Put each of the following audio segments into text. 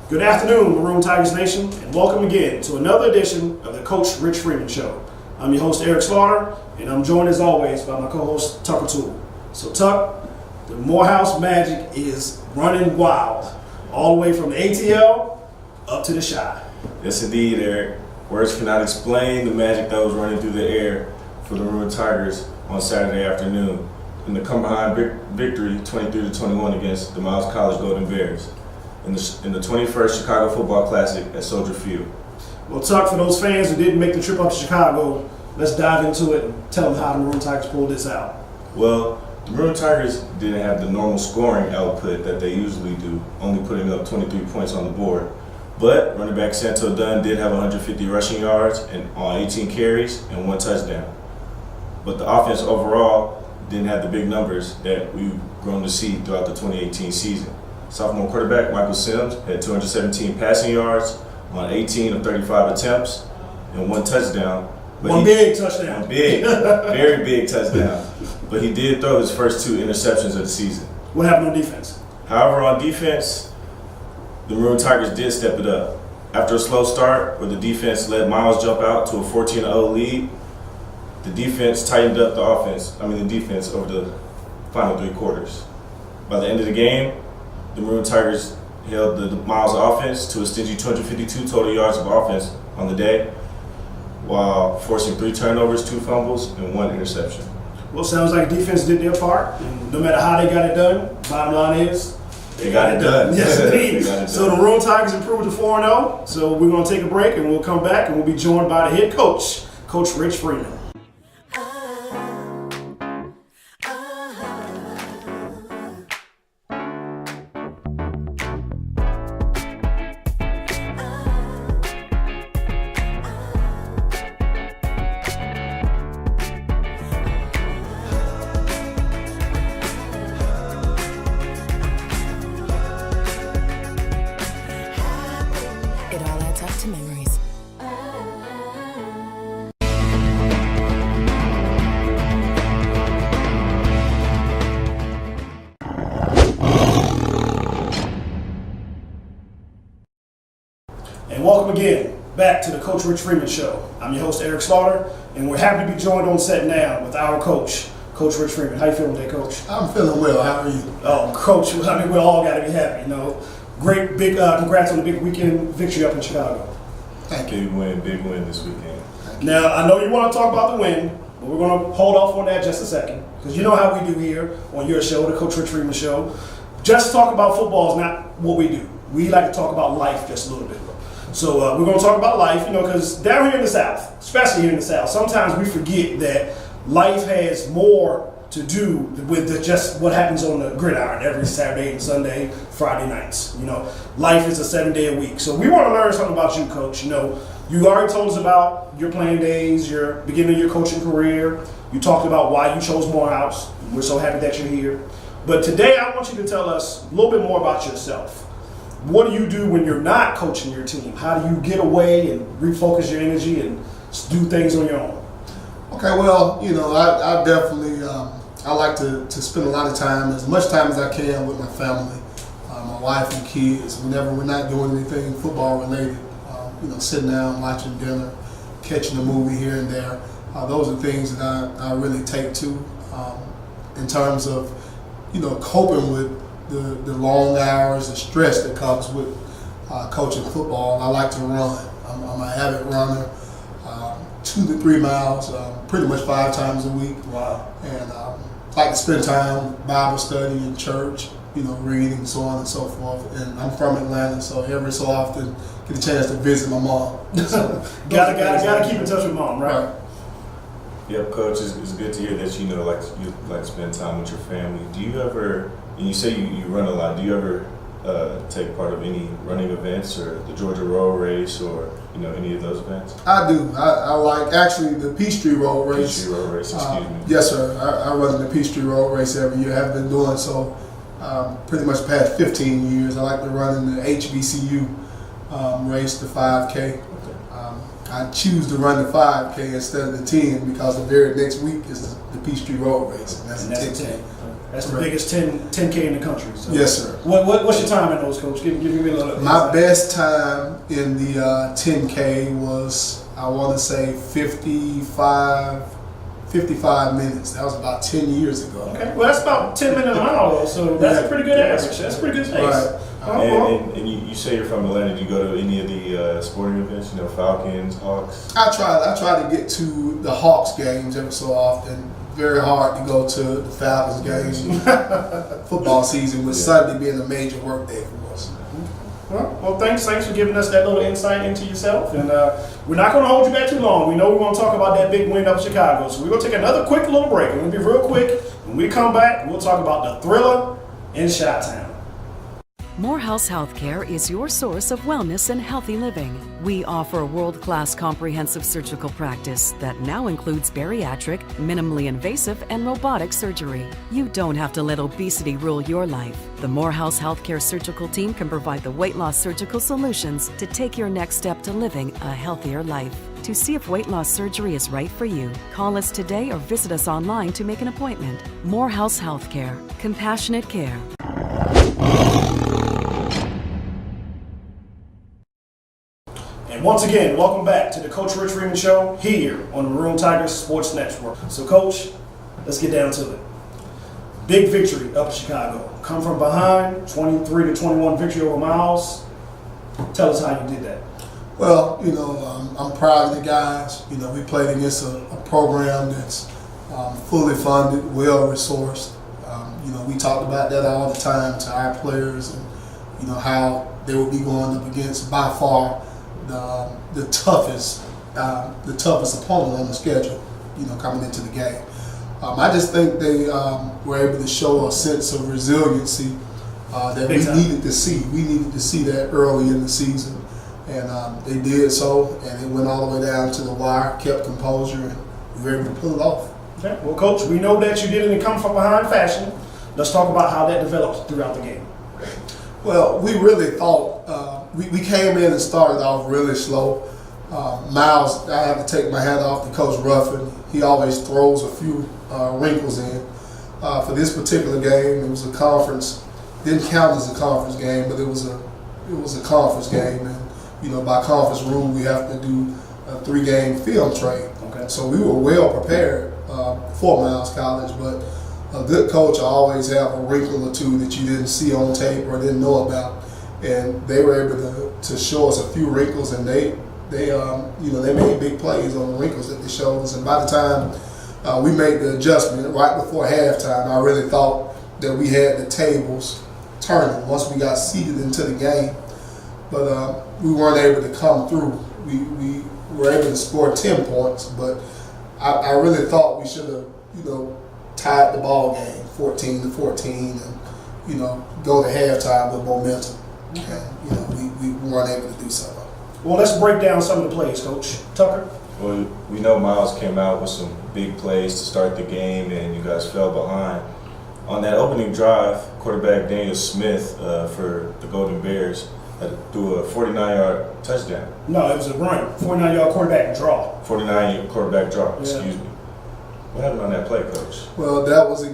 Good afternoon, Maroon Tigers Nation, and welcome again to another edition of the Coach Rich Freeman Show. I'm your host, Eric Slaughter, and I'm joined as always by my co-host, Tucker Toole. So, Tuck, the Morehouse Magic is running wild, all the way from the ATL up to the Chi. Yes, indeed, Eric. Words cannot explain the magic that was running through the air for the Maroon Tigers on Saturday afternoon in the come-behind victory 23-21 against the Miles College Golden Bears in the 21st Chicago Football Classic at Soldier Field. Well, Tuck, for those fans who didn't make the trip up to Chicago, let's dive into it and tell them how the Maroon Tigers pulled this out. Well, the Maroon Tigers didn't have the normal scoring output that they usually do, only putting up 23 points on the board. But running back Santo Dunn did have 150 rushing yards and on 18 carries and 1 touchdown. But the offense overall didn't have the big numbers that we've grown to see throughout the 2018 season. Sophomore quarterback Michael Sims had 217 passing yards on 18 of 35 attempts and 1 touchdown. One big touchdown. Very big touchdown. But he did throw his first 2 interceptions of the season. What happened on defense? However, on defense, the Maroon Tigers did step it up. After a slow start where the defense let Miles jump out to a 14-0 lead, the defense tightened up the defense over the final 3 quarters. By the end of the game, the Maroon Tigers held the Miles offense to a stingy 252 total yards of offense on the day, while forcing 3 turnovers, 2 fumbles, and 1 interception. Well, sounds like defense did their part, and no matter how they got it done, bottom line is they got it done. Yes, indeed. So the Maroon Tigers improved to 4-0. So we're going to take a break, and we'll come back, and we'll be joined by the head coach, Coach Rich Freeman. It all adds up to memories. And welcome again back to the Coach Rich Freeman Show. I'm your host, Eric Slaughter, and we're happy to be joined on set now with our coach, Coach Rich Freeman. How you feeling today, Coach? I'm feeling well. How are you? Oh, Coach, we all got to be happy, Great, big, congrats on the big weekend victory up in Chicago. Thank you. Big win this weekend. Now, I know you want to talk about the win, but we're going to hold off on that just a second, because you know how we do here on your show, the Coach Rich Freeman Show. Just talk about football is not what we do. We like to talk about life just a little bit. So we're going to talk about life, because down here in the South, especially here in the South, sometimes we forget that life has more to do with just what happens on the gridiron every Saturday and Sunday, Friday nights. Life is a 7-day a week. So we want to learn something about you, Coach. You already told us about your playing days, your beginning of your coaching career. You talked about why you chose Morehouse. We're so happy that you're here. But today I want you to tell us a little bit more about yourself. What do you do when you're not coaching your team? How do you get away and refocus your energy and do things on your own? Okay, well, I definitely I like to spend a lot of time, as much time as I can, with my family, my wife and kids. Whenever we're not doing anything football related, sitting down, watching dinner, catching a movie here and there. Those are things that I really take to in terms of coping with the long hours, the stress that comes with coaching football. I like to run. I'm a avid runner, 2 to 3 miles, pretty much 5 times a week. Wow. And like to spend time Bible study in church, reading, so on and so forth. And I'm from Atlanta, so every so often get a chance to visit my mom. So, gotta keep in touch with mom, right? Yep, Coach, it's good to hear that you like to spend time with your family. Do you ever, and you say you run a lot, do you ever take part of any running events or the Georgia Road Race or any of those events? I do. I like actually the Peachtree Road Race. Peachtree Road Race, excuse me. Yes, sir. I run the Peachtree Road Race every year. I've been doing so pretty much the past 15 years. I like to run in the HBCU race, the 5K. Okay. I choose to run the 5K instead of the 10 because the very next week is the Peachtree Road Race, and that's a 10K. That's the biggest 10K in the country. So. Yes, sir. What's your time in those, Coach? Give me a little. My best time in the 10K was, I want to say, 55 minutes. That was about 10 years ago. Okay, well that's about 10 minutes a mile, though, so that's a pretty good average. That's a pretty good pace. Right. And you say you're from Atlanta. Do you go to any of the sporting events? You know, Falcons, Hawks. I try to get to the Hawks games every so often. Very hard to go to the Falcons games. Football season, with Sunday being a major work day for us. Well, thanks for giving us that little insight into yourself, and we're not going to hold you back too long. We know we want to talk about that big win up in Chicago, so we're going to take another quick little break. And we'll be real quick. When we come back, we'll talk about the thriller in Chi-Town. Morehouse Healthcare is your source of wellness and healthy living. We offer a world-class comprehensive surgical practice that now includes bariatric, minimally invasive, and robotic surgery. You don't have to let obesity rule your life. The Morehouse Healthcare surgical team can provide the weight loss surgical solutions to take your next step to living a healthier life. To see if weight loss surgery is right for you, call us today or visit us online to make an appointment. Morehouse Healthcare. Compassionate care. And once again, welcome back to the Coach Rich Freeman Show here on the Maroon Tigers Sports Network. So, Coach, let's get down to it. Big victory up in Chicago. Come from behind, 23-21 victory over Miles. Tell us how you did that. Well, I'm proud of the guys. We played against a program that's fully funded, well-resourced. We talked about that all the time to our players and, how they would be going up against, by far, the toughest opponent on the schedule, coming into the game. I just think they were able to show a sense of resiliency that we needed to see. We needed to see that early in the season, and they did so, and it went all the way down to the wire, kept composure, and we were able to pull it off. Okay. Well, Coach, we know that you did it in come from behind fashion. Let's talk about how that developed throughout the game. Well, we really thought we came in and started off really slow. Miles, I have to take my hat off to Coach Ruffin. He always throws a few wrinkles in. For this particular game, it was a conference. Didn't count as a conference game, but it was a conference game, and by conference rule, we have to do a 3-game film trade. Okay. So we were well prepared for Miles College, but a good coach will always have a wrinkle or two that you didn't see on tape or didn't know about, and they were able to show us a few wrinkles, and they made big plays on the wrinkles that they showed us. And by the time we made the adjustment right before halftime, I really thought that we had the tables turning once we got seated into the game, but we weren't able to come through. We were able to score 10 points, but I really thought we should have, tied the ball game 14-14 and, go to halftime with momentum. And, we weren't able to do so. Well, let's break down some of the plays, Coach. Tucker? Well, we know Miles came out with some big plays to start the game, and you guys fell behind. On that opening drive, quarterback Daniel Smith for the Golden Bears threw a 49-yard touchdown. No, it was a run. 49-yard quarterback draw. 49-yard quarterback draw, Yeah. excuse me. What happened on that play, Coach? Well, that was a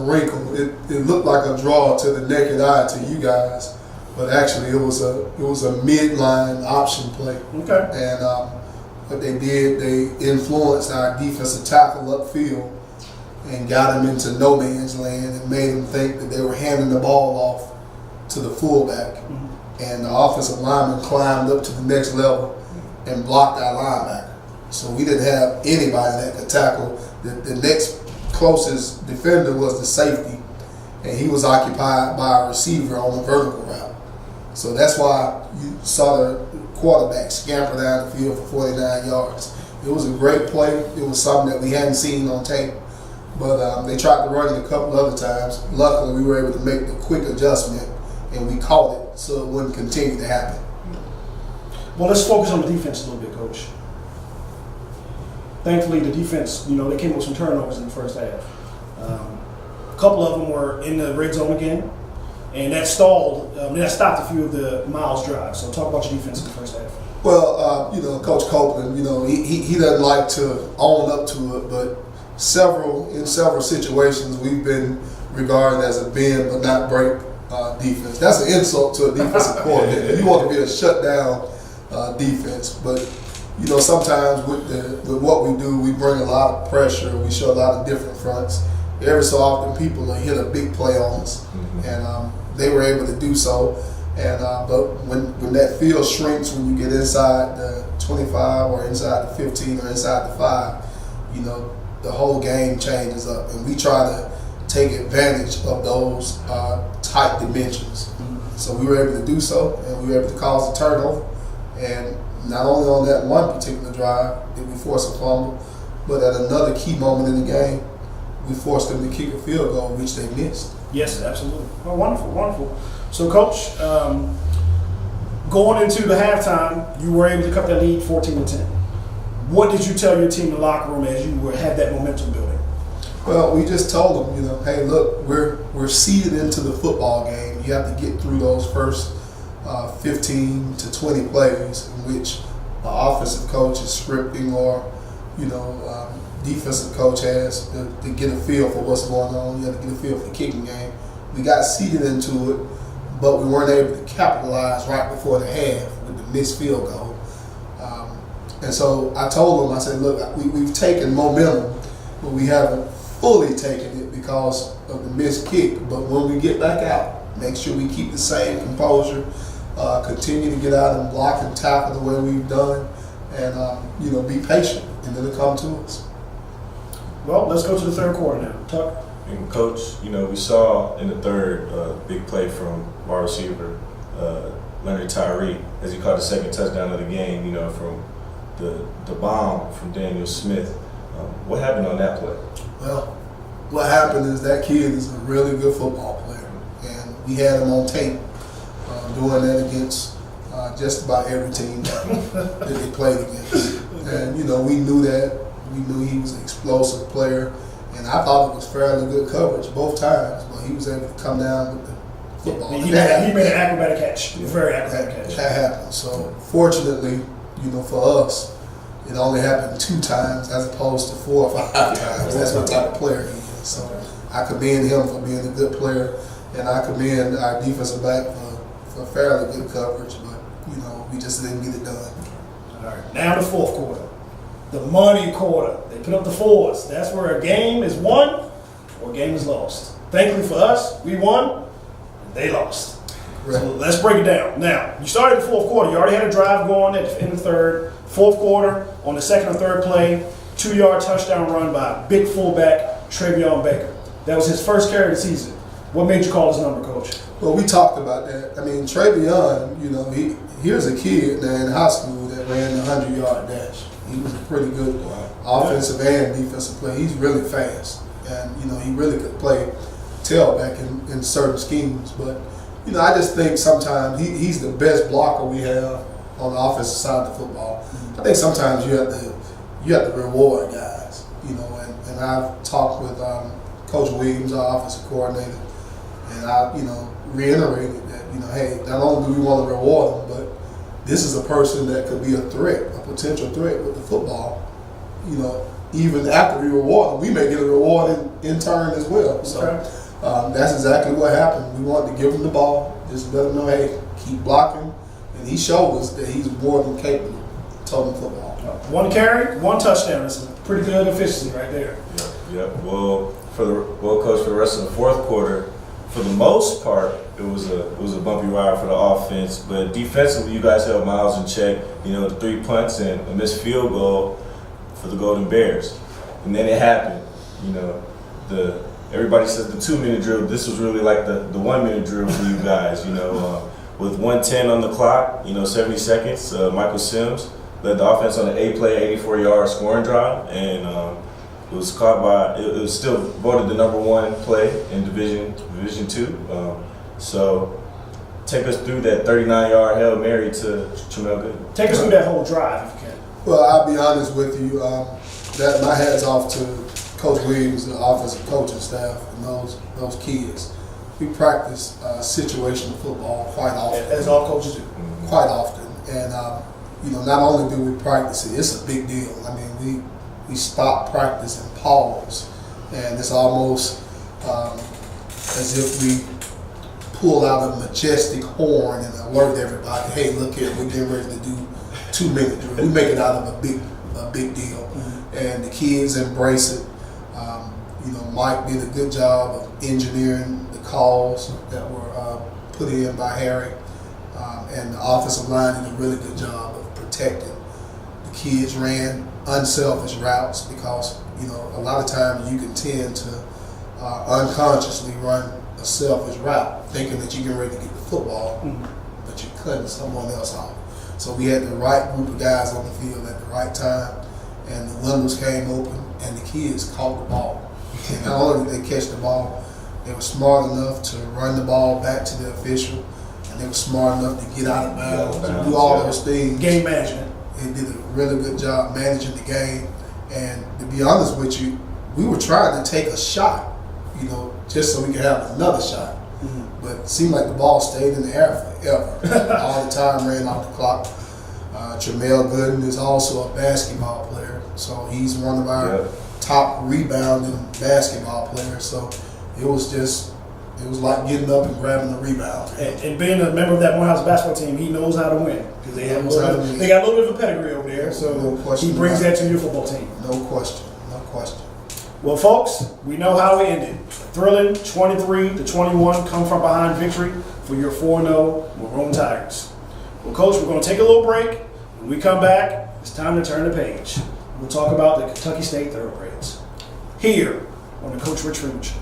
wrinkle. It looked like a draw to the naked eye to you guys, but actually it was a midline option play. Okay. And what they did, they influenced our defensive tackle upfield and got him into no man's land and made him think that they were handing the ball off to the fullback. Mm-hmm. And the offensive lineman climbed up to the next level and blocked our linebacker. So we didn't have anybody that could tackle. The next closest defender was the safety, and he was occupied by a receiver on the vertical route. So that's why you saw the quarterback scamper down the field for 49 yards. It was a great play. It was something that we hadn't seen on tape. But they tried to run it a couple other times. Luckily, we were able to make the quick adjustment, and we caught it so it wouldn't continue to happen. Well, let's focus on the defense a little bit, Coach. Thankfully, the defense, they came with some turnovers in the first half. A couple of them were in the red zone again, and that stalled. That stopped a few of the Miles drives. So talk about your defense in the first half. Well, Coach Copeland, he doesn't like to own up to it, but in several situations we've been regarded as a bend but not break defense. That's an insult to a defensive coordinator. You want to be a shutdown defense, but sometimes with what we do, we bring a lot of pressure. We show a lot of different fronts. Every so often, people will hit a big play on us, and they were able to do so. And but when that field shrinks, when you get inside the 25 or inside the 15 or inside the 5, the whole game changes up, and we try to take advantage of those tight dimensions. So we were able to do so, and we were able to cause a turnover. And not only on that one particular drive did we force a fumble, but at another key moment in the game, we forced them to kick a field goal, which they missed. Yes, absolutely. Oh, wonderful, wonderful. So, Coach, going into the halftime, you were able to cut that lead 14-10. What did you tell your team in the locker room as you had that momentum building? Well, we just told them, hey, look, we're seeded into the football game. You have to get through those first 15 to 20 plays in which the offensive coach is scripting or, defensive coach has to get a feel for what's going on. You have to get a feel for the kicking game. We got seeded into it, but we weren't able to capitalize right before the half with the missed field goal. And so I told them, I said, look, we've taken momentum, but we haven't fully taken it because of the missed kick. But when we get back out, make sure we keep the same composure, continue to get out and block and tackle the way we've done, and be patient, and then it'll come to us. Well, let's go to the third quarter now. Tuck. And Coach, we saw in the third big play from wide receiver Leonard Tyree as he caught the second touchdown of the game, from the bomb from Daniel Smith. What happened on that play? Well, what happened is that kid is a really good football player, and we had him on tape doing that against just about every team that they played against. And, we knew that. We knew he was an explosive player, and I thought it was fairly good coverage both times, but he was able to come down with the football. He made an acrobatic catch, a very acrobatic catch. That happened. So, fortunately, for us, it only happened 2 times as opposed to 4 or 5 times. That's what type of player he is. So, I commend him for being a good player, and I commend our defensive back for fairly good coverage, but, we just didn't get it done. All right, now the fourth quarter. The money quarter. They put up the 4s. That's where a game is won or a game is lost. Thankfully for us, we won and they lost. Right. So let's break it down. Now, you started the fourth quarter. You already had a drive going in the third. Fourth quarter, on the second or third play, 2-yard touchdown run by big fullback Travion Baker. That was his first carry of the season. What made you call his number, Coach? Well, we talked about that. I mean, Travion, here's a kid in high school that ran the 100-yard dash. He was a pretty good offensive and defensive player. He's really fast, and he really could play tailback in certain schemes. But I just think sometimes he's the best blocker we have on the offensive side of the football. I think sometimes you have to reward guys. And I've talked with Coach Williams, our offensive coordinator, and I reiterated that hey, not only do we want to reward him, but this is a person that could be a threat, a potential threat with the football. Even after we reward him, we may get a reward in turn as well. So that's exactly what happened. We wanted to give him the ball, just let him know, hey, keep blocking. And he showed us that he's more than capable of total football. 1 carry, 1 touchdown. That's a pretty good efficiency right there. Yep. Well, Coach, for the rest of the fourth quarter, for the most part, it was a bumpy ride for the offense, but defensively, you guys held Miles in check. The 3 punts and a missed field goal for the Golden Bears, and then it happened. Everybody says the 2-minute drill. This was really like the 1-minute drill for you guys. With 1:10 on the clock, 70 seconds. Michael Sims led the offense on an 8-play, 84-yard scoring drive, and it was caught by. It was still voted the number 1 play in Division 2. So take us through that 39-yard Hail Mary to Jamel Good. Take us through that whole drive, if you can. Well, I'll be honest with you. That my hat's off to Coach Williams, the offensive coaching staff, and those kids. We practice situational football quite often. As all coaches do. Quite often, and not only do we practice it, it's a big deal. I mean, we stop practice and pause, and it's almost as if we pull out a majestic horn and alert everybody, hey, look here, we're getting ready to do 2-minute drill. We make it out of a big deal. And the kids embrace it. Mike did a good job of engineering the calls that were put in by Harry. And the offensive line did a really good job of protecting. The kids ran unselfish routes because, a lot of times you can tend to unconsciously run a selfish route, thinking that you're getting ready to get the football, but you're cutting someone else off. So we had the right group of guys on the field at the right time, and the windows came open, and the kids caught the ball. And not only did they catch the ball, they were smart enough to run the ball back to the official, and they were smart enough to get out of bounds, to do all those things. Game management. They did a really good job managing the game. And to be honest with you, we were trying to take a shot, just so we could have another shot. But it seemed like the ball stayed in the air forever. All the time ran off the clock. Tramel Gooden is also a basketball player, so he's one of our top rebounding basketball players. So it was like getting up and grabbing the rebound. And being a member of that Morehouse basketball team, he knows how to win because they got a little bit of a pedigree over there. So he brings that to your football team. No question. Well, folks, we know how it ended. Thrilling 23-21 come from behind victory for your 4-0 Maroon Tigers. Well, Coach, we're going to take a little break. When we come back, it's time to turn the page. We'll talk about the Kentucky State Thoroughbreds here on the Coach Rich Freeman Show.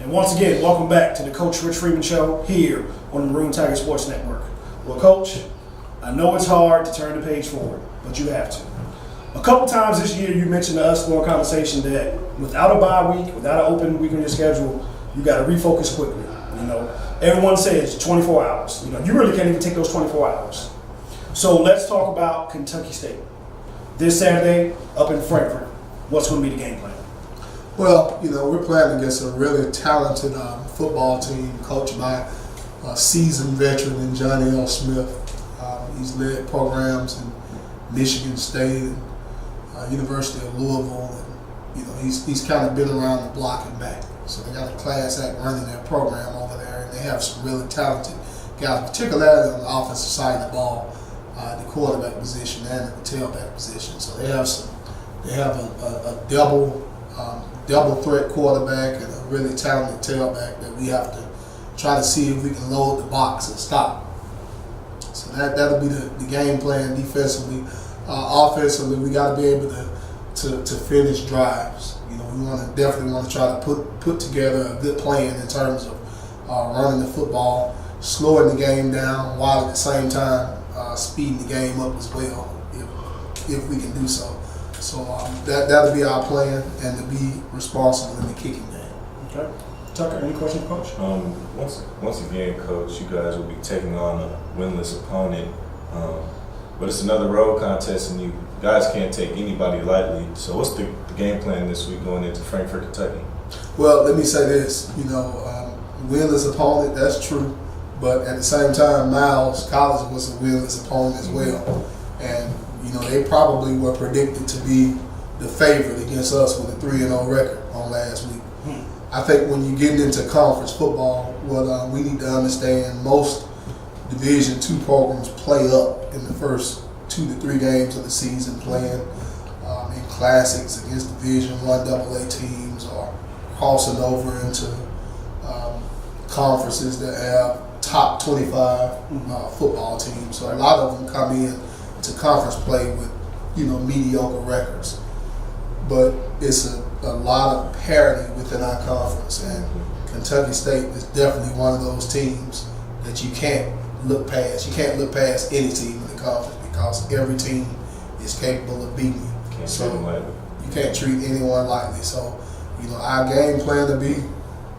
Once again, welcome back to the Coach Rich Freeman Show here on the Maroon Tiger Sports Network. Well, Coach, I know it's hard to turn the page forward, but you have to. A couple times this year, you mentioned to us during conversation that without a bye week, without an open week on your schedule, you got to refocus quickly. Everyone says 24 hours. You really can't even take those 24 hours. So let's talk about Kentucky State. This Saturday up in Frankfurt, what's going to be the game plan? Well, we're playing against a really talented football team coached by a seasoned veteran in Johnny L. Smith. He's led programs in Michigan State and University of Louisville. And, he's kind of been around the block and back. So they got a class act running their program over there, and they have some really talented guys, particularly on the offensive side of the ball, the quarterback position and the tailback position. So they have a double threat quarterback and a really talented tailback that we have to try to see if we can load the box and stop. So that'll be the game plan defensively. Offensively, we got to be able to finish drives. We definitely want to try to put together a good plan in terms of running the football, slowing the game down, while at the same time speeding the game up as well, if we can do so. So that'll be our plan, and to be responsible in the kicking game. Okay. Tucker, any questions, Coach? Once again, Coach, you guys will be taking on a winless opponent, but it's another road contest, and you guys can't take anybody lightly. So what's the game plan this week going into Frankfurt, Kentucky? Well, let me say this. Winless opponent, that's true, but at the same time, Miles College was a winless opponent as well, and they probably were predicted to be the favorite against us with a 3-0 record on last week. I think when you're getting into conference football, what we need to understand, most Division II programs play up in the first 2 to 3 games of the season, playing in classics against Division I AA teams or crossing over into conferences that have top 25 football teams. So a lot of them come in to conference play with, mediocre records. But it's a lot of parity within our conference, and Kentucky State is definitely one of those teams that you can't look past. You can't look past any team in the conference because every team is capable of beating you. Can't So treat them lightly. you can't treat anyone lightly. So, our game plan to be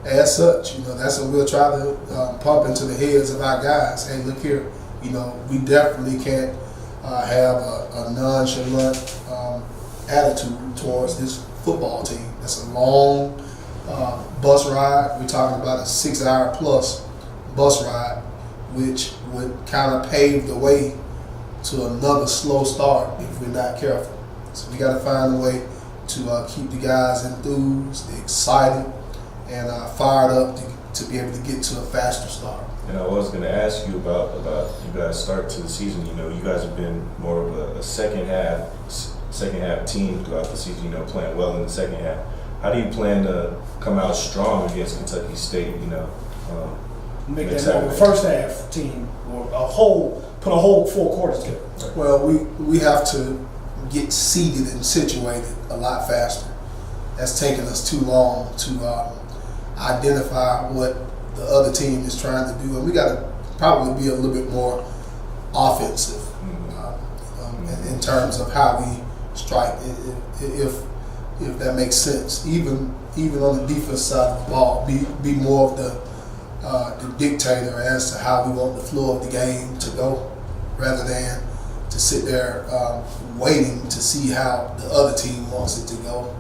as such. That's what we'll try to pump into the heads of our guys. Hey, look here. We definitely can't have a nonchalant attitude towards this football team. It's a long bus ride. We're talking about a 6-hour plus bus ride, which would kind of pave the way to another slow start if we're not careful. So we got to find a way to keep the guys enthused, excited, and fired up to be able to get to a faster start. And I was going to ask you about you guys' start to the season. You guys have been more of a second half team throughout the season. Playing well in the second half. How do you plan to come out strong against Kentucky State? Make that more of a first half team or put a whole 4 quarters together. Well, we have to get seated and situated a lot faster. That's taken us too long to identify what the other team is trying to do, and we got to probably be a little bit more offensive in terms of how we strike, if that makes sense. Even on the defense side of the ball, be more of the dictator as to how we want the flow of the game to go, rather than to sit there waiting to see how the other team wants it to go,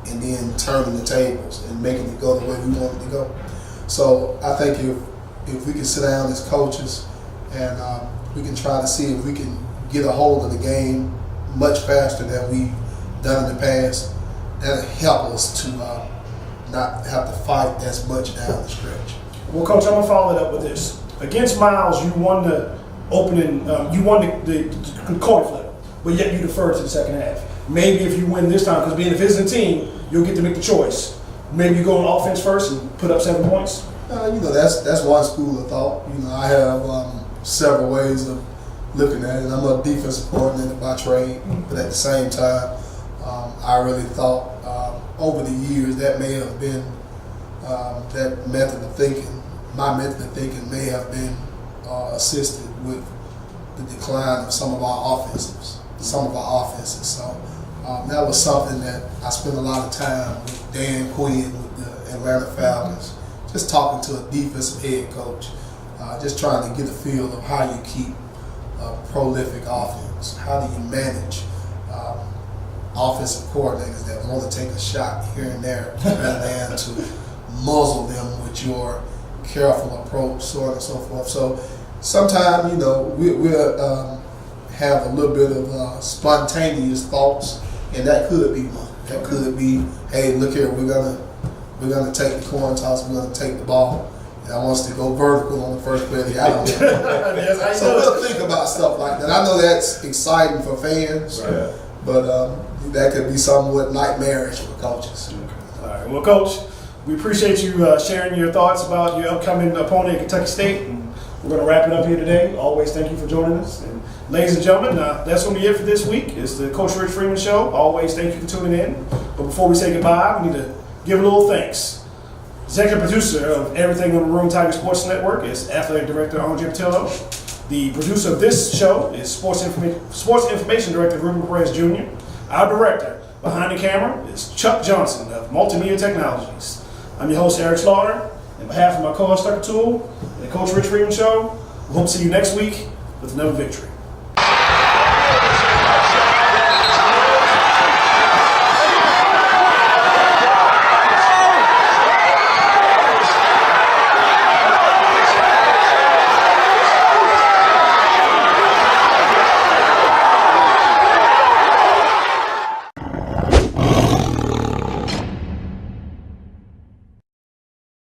and then turning the tables and making it go the way we want it to go. So I think if we can sit down as coaches and we can try to see if we can get a hold of the game much faster than we've done in the past, that'll help us to not have to fight as much down the stretch. Well, Coach, I'm going to follow it up with this. Against Miles, you won the opening, you won the coin flip, but yet you deferred to the second half. Maybe if you win this time, because being a visiting team, you'll get to make the choice. Maybe you go on offense first and put up 7 points. That's one school of thought. I have several ways of looking at it. I'm a defensive coordinator by trade, but at the same time, I really thought over the years that may have been that method of thinking. My method of thinking may have been assisted with the decline of some of our offenses. So that was something that I spent a lot of time with Dan Quinn with the Atlanta Falcons, just talking to a defensive head coach, just trying to get a feel of how you keep a prolific offense. How do you manage offensive coordinators that want to take a shot here and there rather than to muzzle them with your careful approach, so on and so forth. So sometimes, we'll have a little bit of spontaneous thoughts, and that could be one. That could be, hey, look here, we're gonna take the coin toss, we're gonna take the ball, and I want us to go vertical on the first play of the out. So we'll think about stuff like that. I know that's exciting for fans, Right. but that could be somewhat nightmarish for coaches. All right. Well, Coach, we appreciate you sharing your thoughts about your upcoming opponent, Kentucky State. And we're going to wrap it up here today. Always thank you for joining us. And ladies and gentlemen, that's going to be it for this week. It's the Coach Rich Freeman Show. Always thank you for tuning in. But before we say goodbye, we need to give a little thanks. Executive producer of everything on the Room Tiger Sports Network is Athletic Director Andre Patillo. The producer of this show is Sports Information Director Ruben Perez Jr. Our director behind the camera is Chuck Johnson of Multimedia Technologies. I'm your host, Eric Slaughter. On behalf of my co-host, Tucker Toole, and the Coach Rich Freeman Show, we hope to see you next week with another victory.